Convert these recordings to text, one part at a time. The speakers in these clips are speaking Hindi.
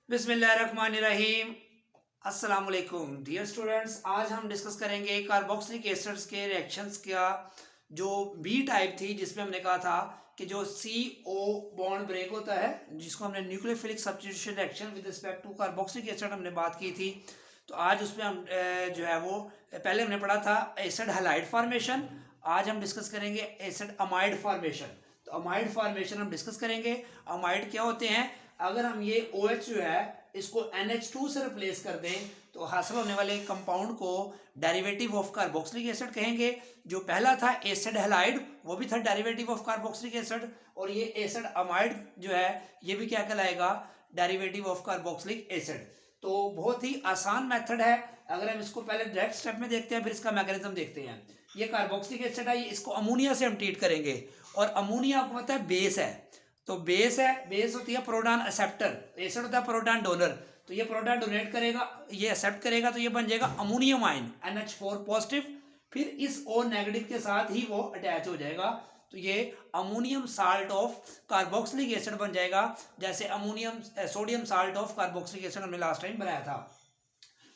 बिस्मिल्लाहिर्रहमानिर्रहीम। अस्सलाम वालेकुम डियर स्टूडेंट्स, आज हम डिस्कस करेंगे कार्बोक्सिलिक एसिड्स के रिएक्शंस का जो बी टाइप थी, जिसमें हमने कहा था कि जो सी ओ बॉन्ड ब्रेक होता है, जिसको हमने nucleophilic substitution reaction with respect to carboxylic acid हमने बात की थी। तो आज उसमें हम जो है वो पहले हमने पढ़ा था एसिड हैलाइड फॉर्मेशन। आज हम डिस्कस करेंगे एसिड अमाइड फॉर्मेशन। तो अमाइड फॉर्मेशन हम डिस्कस करेंगे। अमाइड क्या होते हैं? अगर हम ये OH जो है इसको NH2 से रिप्लेस कर दें तो हासिल होने वाले कंपाउंड को डेरिवेटिव ऑफ कार्बोक्सिलिक एसिड कहेंगे। जो पहला था एसिड हैलाइड, वो भी था डेरिवेटिव ऑफ कार्बोक्सिलिक एसिड, और ये एसिड अमाइड जो है ये भी क्या कहलाएगा? Derivative of carboxylic acid. तो बहुत ही आसान मेथड है। अगर हम इसको पहले डायरेक्ट स्टेप में देखते हैं, फिर इसका मैकेनिज्म देखते हैं। ये कार्बोक्सिलिक एसिड है, इसको अमोनिया से हम ट्रीट करेंगे, और अमोनिया आपको पता है बेस है। तो बेस है, बेस होती है प्रोटॉन एक्सेप्टर, एसिड होता है प्रोटॉन डोनर। तो ये प्रोटॉन डोनेट करेगा, ये एक्सेप्ट करेगा, तो ये बन जाएगा अमोनियम आयन NH4 पॉजिटिव। फिर इस O नेगेटिव के साथ ही वो अटैच हो जाएगा, तो ये ammonium salt of carboxylic acid बन जाएगा, जैसे ammonium sodium salt of carboxylic acid हमने लास्ट टाइम बनाया था।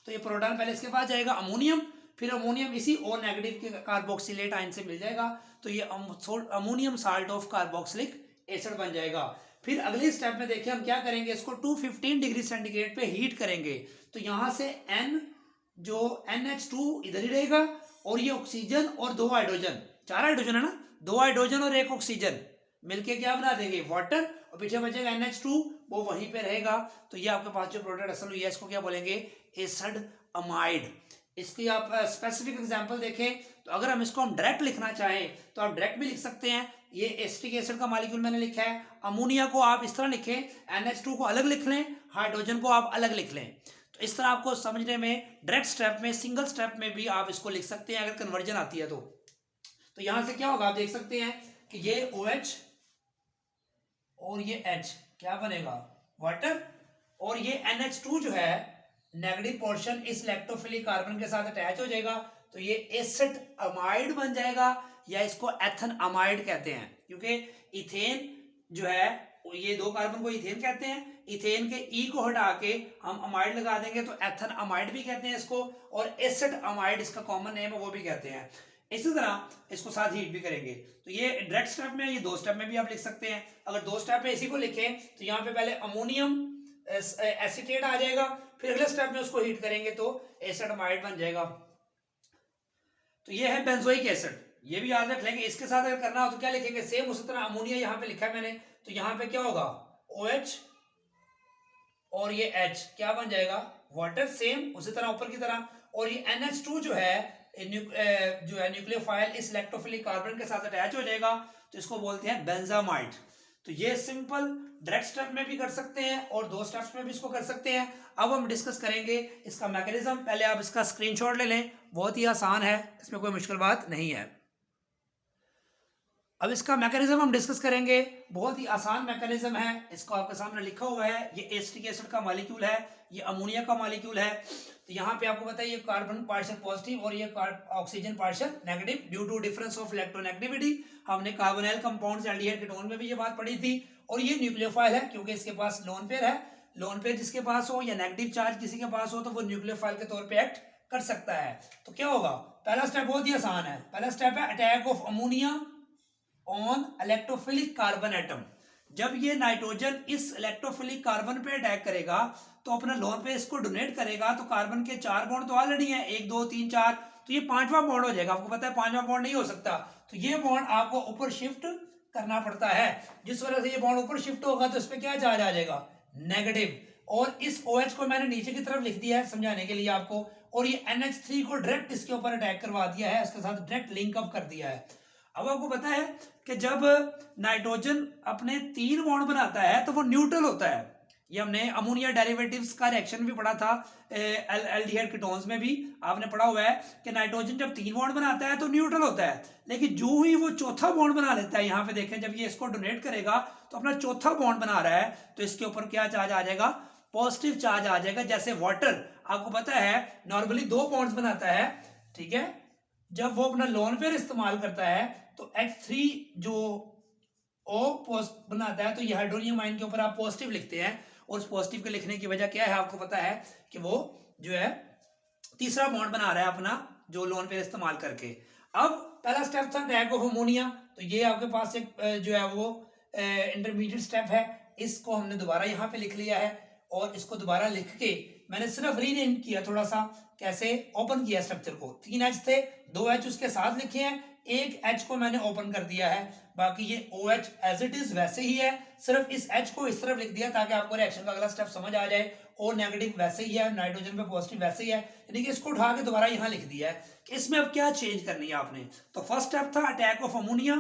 तो ये प्रोटॉन पहले इसके पास जाएगा अमोनियम, फिर अमोनियम इसी O नेगेटिव के कार्बोक्सिलेट आयन से मिल जाएगा, तो ये ammonium salt of carboxylic acid बन जाएगा। फिर अगले स्टेप में देखिए हम क्या करेंगे, इसको 215 डिग्री सेंटीग्रेड पे हीट करेंगे। तो यहां से N जो NH2 इधर ही रहेगा, और ये ऑक्सीजन और दो हाइड्रोजन, चार हाइड्रोजन है ना, दो हाइड्रोजन और एक ऑक्सीजन मिलके क्या बना देंगे? वाटर। और पीछे बचेगा NH2, वो वहीं पे रहेगा। तो ये आपके पास जो प्रोडक्ट असल हुई है, इसको क्या बोलेंगे? Acid amide. इसकी आप स्पेसिफिक एग्जांपल देखें, तो अगर हम इसको डायरेक्ट लिखना चाहें तो आप डायरेक्ट भी लिख सकते हैं। ये एसिटिक एसिड का मॉलिक्यूल मैंने लिखा है। अमोनिया को आप इस तरह लिखें, NH2 को अलग लिख लें, हाइड्रोजन को आप अलग लिख लें। तो इस तरह आपको समझने में डायरेक्ट स्टेप में, सिंगल स्टेप में भी आप इसको लिख सकते हैं, अगर कन्वर्जन आती है तो यहां से क्या होगा आप देख सकते हैं कि ये OH और ये H क्या बनेगा? वाटर। और ये NH2 जो है नेगेटिव पोर्शन इस इलेक्ट्रोफिलिक कार्बन के साथ अटैच हो जाएगा, तो ये एसिड अमाइड बन जाएगा, या इसको एथन अमाइड कहते हैं, क्योंकि इथेन जो है ये दो कार्बन को इथेन कहते हैं। इथेन के ई को हटा के हम अमाइड लगा देंगे तो एथन अमाइड भी कहते हैं इसको, और एसिड अमाइड इसका कॉमन नेम है, वो भी कहते हैं। इसी तरह इसको साथ हीट भी करेंगे। तो ये डायरेक्ट स्टेप में, ये दो स्टेप में भी आप लिख सकते हैं। अगर दो स्टेप में इसी को लिखें तो यहाँ पे पहले अमोनियम एसीटेट आ जाएगा, फिर अगले स्टेप में उसको हीट करेंगे तो एसिड अमाइड बन जाएगा। तो ये है बेंजोइक एसिड, ये भी याद रख लेंगे। इसके साथ अगर करना हो तो क्या लिखेंगे? सेम उसी तरह अमोनिया यहाँ पे लिखा है मैंने, तो यहाँ पे क्या होगा? OH और ये H क्या बन जाएगा? वाटर। सेम उसी तरह ऊपर की तरह। और ये NH2 जो है न्यूक्लियोफाइल इस इलेक्ट्रोफिलिक कार्बन के साथ अटैच हो जाएगा, तो इसको बोलते हैं बेंजामाइड। तो ये सिंपल डायरेक्ट स्टेप में भी कर सकते हैं और दो स्टेप्स में भी इसको कर सकते हैं। अब हम डिस्कस करेंगे इसका मैकेनिज्म। पहले आप इसका स्क्रीनशॉट ले लें, बहुत ही आसान है, इसमें कोई मुश्किल बात नहीं है। अब इसका मैकेनिज्म हम डिस्कस करेंगे, बहुत ही आसान मैकेनिज्म है। इसको आपके सामने लिखा हुआ है, ये एसिटिक एसिड का मॉलिक्यूल है, ये अमोनिया का मॉलिक्यूल है। तो यहाँ पे आपको पता है ये कार्बन पार्शियल पॉजिटिव और ये oxygen partial negative due to difference of electronegativity. हमने कार्बोनाइल कंपाउंड्स एल्डिहाइड कीटोन में भी ये बात पढ़ी थी। और ये न्यूक्लियोफाइल है, क्योंकि इसके पास लोन पेयर है। लोन पेयर जिसके पास हो या नेगेटिव चार्ज किसी के पास हो, तो वो न्यूक्लियोफाइल के तौर पर एक्ट कर सकता है। तो क्या होगा? पहला स्टेप बहुत ही आसान है। पहला स्टेप है attack of ammonia on electrophilic carbon atom. जब ये नाइट्रोजन इस इलेक्ट्रोफिलिक कार्बन पे अटैक करेगा तो अपना लोन पे इसको डोनेट करेगा, तो कार्बन के चार बॉन्ड तो ऑलरेडी हैं, 1 2 3 4, तो ये पांचवा बॉन्ड हो जाएगा। आपको पता है पांचवा बॉन्ड नहीं हो सकता, तो ये बॉन्ड आपको ऊपर शिफ्ट करना पड़ता है। जिस वजह से ये बॉन्ड ऊपर शिफ्ट होगा तो इस पर क्या चार्ज आ जाएगा? नेगेटिव। और इस OH को मैंने नीचे की तरफ लिख दिया है समझाने के लिए आपको, और ये NH3 को डायरेक्ट इसके ऊपर अटैक करवा दिया है, इसके साथ डायरेक्ट लिंक अप कर दिया है। अब आपको पता है कि जब नाइट्रोजन अपने 3 बॉन्ड बनाता है तो वो न्यूट्रल होता है। ये हमने अमोनिया डेरिवेटिव्स का रिएक्शन भी पढ़ा था, एल्डिहाइड कीटोन्स में भी आपने पढ़ा हुआ है कि नाइट्रोजन जब 3 बॉन्ड बनाता है तो न्यूट्रल होता है, लेकिन जो ही वो चौथा बॉन्ड बना लेता है, यहाँ पे देखें जब ये इसको डोनेट करेगा तो अपना चौथा बॉन्ड बना रहा है, तो इसके ऊपर क्या चार्ज आ जाएगा? पॉजिटिव चार्ज आ जाएगा। जैसे वाटर आपको पता है नॉर्मली 2 बॉन्ड्स बनाता है, ठीक है। जब वो अपना लोन पेयर इस्तेमाल करता है तो H3 जो O पोस्ट बनाता है, तो ये हाइड्रोनियम आयन के ऊपर आप पॉजिटिव लिखते हैं, और उस पॉजिटिव के लिखने की वजह क्या है आपको पता है कि वो जो है तीसरा बॉन्ड बना रहा है अपना जो लोन पेयर इस्तेमाल करके। अब पहला स्टेप था टैग ऑफ अमोनिया, तो ये आपके पास एक जो है वो इंटरमीडिएट स्टेप है, इसको हमने दोबारा यहाँ पे लिख लिया है और इसको दोबारा लिख के मैंने सिर्फ रीनेम किया थोड़ा सा, कैसे ओपन किया स्ट्रक्चर को। 3 एच थे, 2 एच उसके साथ लिखे हैं, एक एच को मैंने ओपन कर दिया है, बाकी ये OH एज इट इज वैसे ही है, सिर्फ इस एच को इस तरफ लिख दिया ताकि आपको रिएक्शन का अगला स्टेप समझ आ जाए। O नेगेटिव वैसे ही है, नाइट्रोजन पे पॉजिटिव वैसे ही है, यानी कि इसको उठा के दोबारा यहाँ लिख दिया है कि इसमें अब क्या चेंज करनी है आपने। तो फर्स्ट स्टेप था attack of ammonia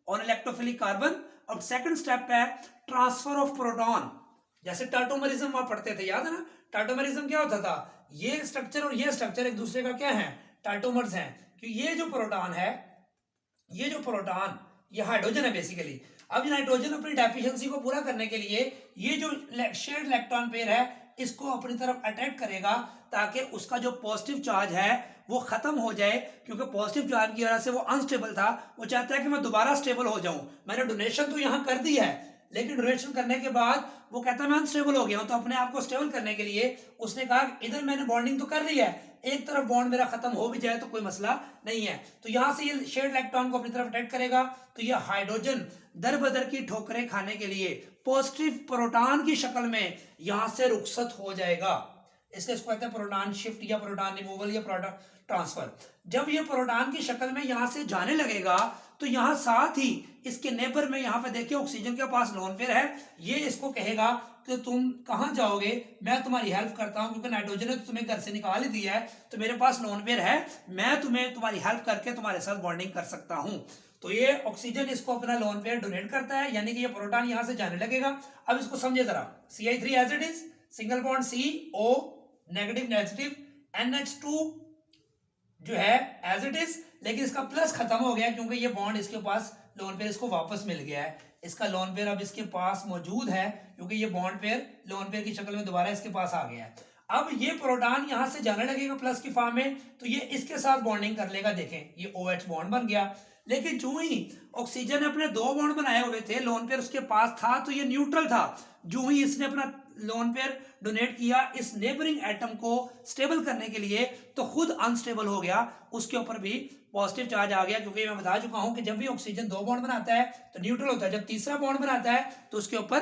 on electrophilic carbon. अब सेकंड स्टेप है ट्रांसफर ऑफ प्रोटॉन, जैसे टाटोमरिज्म आप पढ़ते थे, याद है ना, टाटोमरिज्म क्या होता था, ये स्ट्रक्चर और ये स्ट्रक्चर एक दूसरे का क्या है, टाटोमर्स हैं, कि ये जो प्रोटॉन है, ये जो प्रोटॉन ये हाइड्रोजन है बेसिकली। अब नाइट्रोजन अपनी डेफिशिएंसी को पूरा करने के लिए ये जो शेयर्ड इलेक्ट्रॉन पेयर है इसको अपनी तरफ अट्रैक्ट करेगा ताकि उसका जो पॉजिटिव चार्ज है वो खत्म हो जाए, क्योंकि पॉजिटिव चार्ज की वजह से वो अनस्टेबल था, वो चाहता है कि मैं दोबारा स्टेबल हो जाऊं। मैंने डोनेशन तो यहाँ कर दी है, लेकिन डोनेशन करने के बाद वो कहता है मैं अनस्टेबल हो गया हूं, तो अपने आप को स्टेबल करने के लिए उसने कहा इधर मैंने बॉन्डिंग तो कर ली है, एक तरफ बॉन्ड मेरा खत्म हो भी जाए तो कोई मसला नहीं है। तो यहां से ये शेयर्ड इलेक्ट्रॉन को अपनी तरफ अटैक करेगा, तो ये हाइड्रोजन दर बदर की ठोकरें खाने के लिए पॉजिटिव प्रोटॉन की शक्ल में यहां से रुखसत हो जाएगा। इसलिए इसको कहते हैं प्रोटॉन शिफ्ट या प्रोटॉन रिमूवल या प्रोटॉन ट्रांसफर। जब ये प्रोटॉन की शक्ल में यहां से जाने लगेगा तो यहां साथ ही इसके नेबर में यहाँ पे देखिए ऑक्सीजन के पास लोन पेयर है, ये इसको कहेगा कि तुम कहां जाओगे, मैं तुम्हारी हेल्प करता हूं, क्योंकि नाइट्रोजन ने तो तुम्हें घर से निकाल ही दिया है, तो मेरे पास लोन पेयर है, मैं तुम्हें तुम्हारी हेल्प करके तुम्हारे साथ बॉन्डिंग कर सकता हूं। तो ये ऑक्सीजन इसको अपना लोन पेयर डोनेट करता है, यानी कि ये प्रोटॉन यहां से जाने लगेगा। अब इसको समझे जरा, CH3 as it is, single bond CO negative negative, NH2 जो है एज इट इज, लेकिन इसका प्लस खत्म हो गया क्योंकि ये बॉन्ड इसके पास लोन पेयर इसको वापस मिल गया है, इसका लोन पेयर अब इसके पास मौजूद है क्योंकि ये बॉन्ड पेयर लोन पेयर की शक्ल में दोबारा इसके पास आ गया है। अब ये प्रोटॉन यहां से जाने लगेगा प्लस की फॉर्म में, तो ये इसके साथ बॉन्डिंग कर लेगा, देखें ये OH बॉन्ड बन गया। लेकिन जो ही ऑक्सीजन ने अपने 2 बॉन्ड बनाए हुए थे, लोन पेयर उसके पास था तो ये न्यूट्रल था, जो ही इसने अपना लोन पेयर डोनेट किया इस नेबरिंग एटम को स्टेबल करने के लिए, तो खुद अनस्टेबल हो गया, उसके ऊपर भी पॉजिटिव चार्ज आ गया, क्योंकि मैं बता चुका हूं कि जब भी ऑक्सीजन 2 बॉन्ड बनाता है तो न्यूट्रल होता है, जब तीसरा बॉन्ड बनाता है तो उसके ऊपर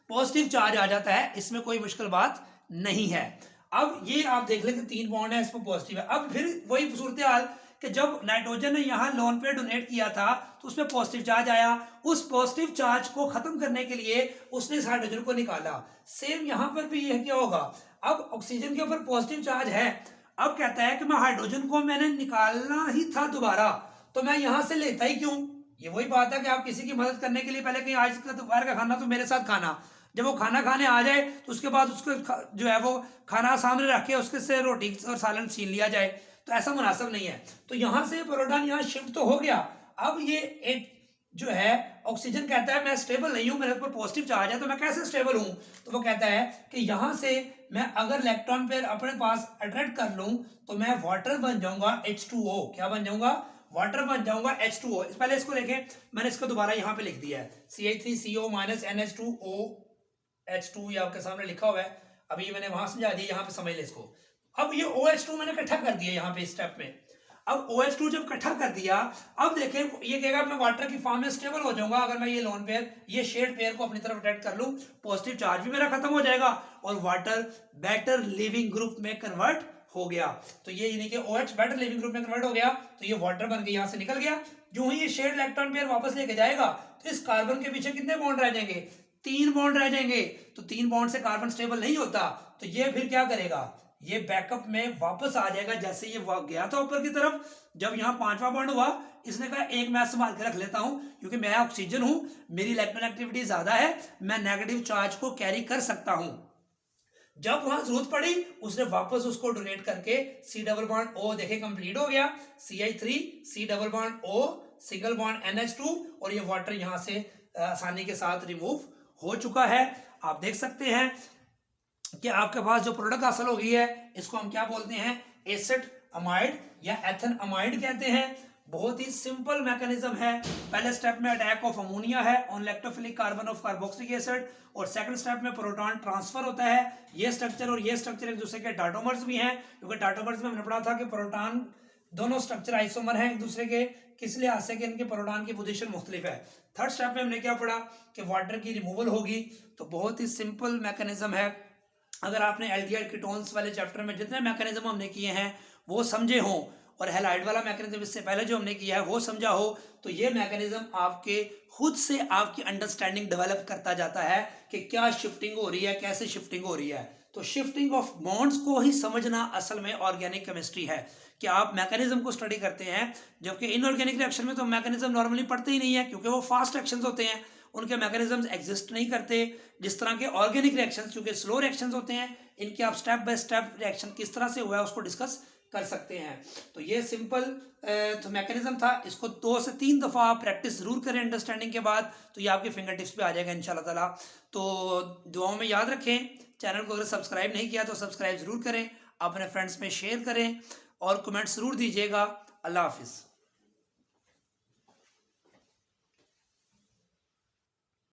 पॉजिटिव चार्ज आ जाता है, इसमें कोई मुश्किल बात नहीं है। अब ये आप देख लें कि 3 बॉन्ड है, इस पर पॉजिटिव है। अब फिर वही सूरत हाल कि जब नाइट्रोजन ने यहाँ लोन पेयर डोनेट किया था तो उसमें पॉजिटिव चार्ज आया, उस पॉजिटिव चार्ज को खत्म करने के लिए उसने इस हाइड्रोजन को निकाला। सेम यहाँ पर भी यह क्या होगा, अब ऑक्सीजन के ऊपर पॉजिटिव चार्ज है, अब कहता है कि मैं हाइड्रोजन को मैंने निकालना ही था दोबारा, तो मैं यहां से लेता ही क्यों। ये वही बात है कि आप किसी की मदद करने के लिए पहले कहीं आज का दोपहर का खाना तो मेरे साथ खाना, जब वो खाना खाने आ जाए तो उसके बाद उसको जो है वो खाना सामने रख के उसके से रोटी और सालन छीन लिया जाए, तो ऐसा मुनासिब नहीं है। तो यहां से प्रोटॉन यहाँ शिफ्ट तो हो गया, अब ये एक जो है ऑक्सीजन कहता है मैं स्टेबल नहीं हूं, मेरे ऊपर पॉजिटिव चार्ज है, तो मैं कैसे स्टेबल हूं, तो वो कहता है कि यहां से मैं अगर इलेक्ट्रॉन पेयर अपने पास अट्रैक्ट कर लूं तो मैं वाटर बन जाऊंगा H2O, क्या बन जाऊंगा, वाटर बन जाऊंगा H2O। पहले इसको देखें, मैंने इसको दोबारा यहाँ पे लिख दिया है, CH3CO NH2O H2 ये आपके सामने लिखा हुआ है, अभी ये मैंने वहां समझा दिया, यहाँ पे समझ ले इसको। अब ये OH2 मैंने इकट्ठा कर दिया यहाँ पे इस स्टेप में, अब OH2 जब इकट्ठा कर दिया, अब देखें ये कहेगा मैं वाटर की फॉर्म में स्टेबल हो जाऊंगा अगर मैं ये लोन पेयर ये शेड पेयर को अपनी तरफ अट्रैक्ट कर लूं, पॉजिटिव चार्ज भी मेरा खत्म हो जाएगा और वाटर बेटर लिविंग ग्रुप में कन्वर्ट हो गया। तो ये यानी कि OH बेटर लिविंग ग्रुप में कन्वर्ट हो गया, तो ये वाटर बन के यहां से निकल गया। जो ही ये शेड इलेक्ट्रॉन पेयर वापस लेके जाएगा तो इस कार्बन के पीछे कितने बॉन्ड रह जाएंगे, 3 बॉन्ड रह जाएंगे, तो 3 बॉन्ड से कार्बन स्टेबल नहीं होता, तो ये फिर क्या करेगा, ये बैकअप में वापस आ जाएगा, जैसे ये गया था ऊपर की तरफ, जब यहाँ 5वां बॉन्ड हुआ इसने कहा एक मैं संभाल के रख लेता हूं क्योंकि मैं ऑक्सीजन हूं, मेरी इलेक्ट्रोनेगेटिविटी ज्यादा है, मैं नेगेटिव चार्ज को कैरी कर सकता हूं। जब वहां जरूरत पड़ी उसने वापस उसको डोनेट करके C डबल बॉन्ड O देखे कंप्लीट हो गया, CH3 C double bond O single bond NH2 और ये वाटर यहां से आसानी के साथ रिमूव हो चुका है। आप देख सकते हैं कि आपके पास जो प्रोडक्ट हासिल हो गई है इसको हम क्या बोलते हैं, एसिड अमाइड या एथन अमाइड कहते हैं। बहुत ही सिंपल मैकेनिज्म है। पहले स्टेप में अटैक ऑफ अमोनिया है on electrophilic carbon of carboxylic acid, और सेकंड स्टेप में प्रोटॉन ट्रांसफर होता है। ये स्ट्रक्चर और ये स्ट्रक्चर एक दूसरे के डाटोमर्स भी हैं, क्योंकि डाटोमर्स में हमने पढ़ा था कि प्रोटॉन दोनों स्ट्रक्चर आइसोमर हैं एक दूसरे के, किस लिहाज से कि इनके प्रोटॉन की पोजीशन मुख्तलिफ है। थर्ड स्टेप में हमने क्या पढ़ा कि वाटर की रिमूवल होगी। तो बहुत ही सिंपल मैकेनिज्म है। अगर आपने एल्डिहाइड कीटोन्स वाले चैप्टर में जितने मैकेनिज्म हमने किए हैं वो समझे हों, और हैलाइड वाला मैकेनिज्म इससे पहले जो हमने किया है वो समझा हो, तो ये मैकेनिज्म आपके खुद से आपकी अंडरस्टैंडिंग डेवलप करता जाता है कि क्या शिफ्टिंग हो रही है, कैसे शिफ्टिंग हो रही है। तो शिफ्टिंग ऑफ बॉन्ड्स को ही समझना असल में ऑर्गेनिक केमिस्ट्री है, कि आप मैकेनिज्म को स्टडी करते हैं। जबकि इनऑर्गेनिक रिएक्शन में तो मैकेनिज्म नॉर्मली पढ़ते ही नहीं है, क्योंकि वो फास्ट एक्शंस होते हैं, उनके मैकेनिज्म्स एग्जिस्ट नहीं करते। जिस तरह के ऑर्गेनिक रिएक्शंस क्योंकि स्लो रिएक्शंस होते हैं, इनके आप स्टेप बाय स्टेप रिएक्शन किस तरह से हुआ है उसको डिस्कस कर सकते हैं। तो ये सिंपल तो मैकेनिज्म था, इसको 2 से 3 दफ़ा आप प्रैक्टिस जरूर करें अंडरस्टैंडिंग के बाद, तो ये आपके फिंगर टिप्स पे आ जाएगा इंशाल्लाह ताला। तो दुआओं में याद रखें, चैनल को अगर सब्सक्राइब नहीं किया तो सब्सक्राइब जरूर करें, अपने फ्रेंड्स में शेयर करें और कमेंट जरूर दीजिएगा। अल्लाह हाफिज़।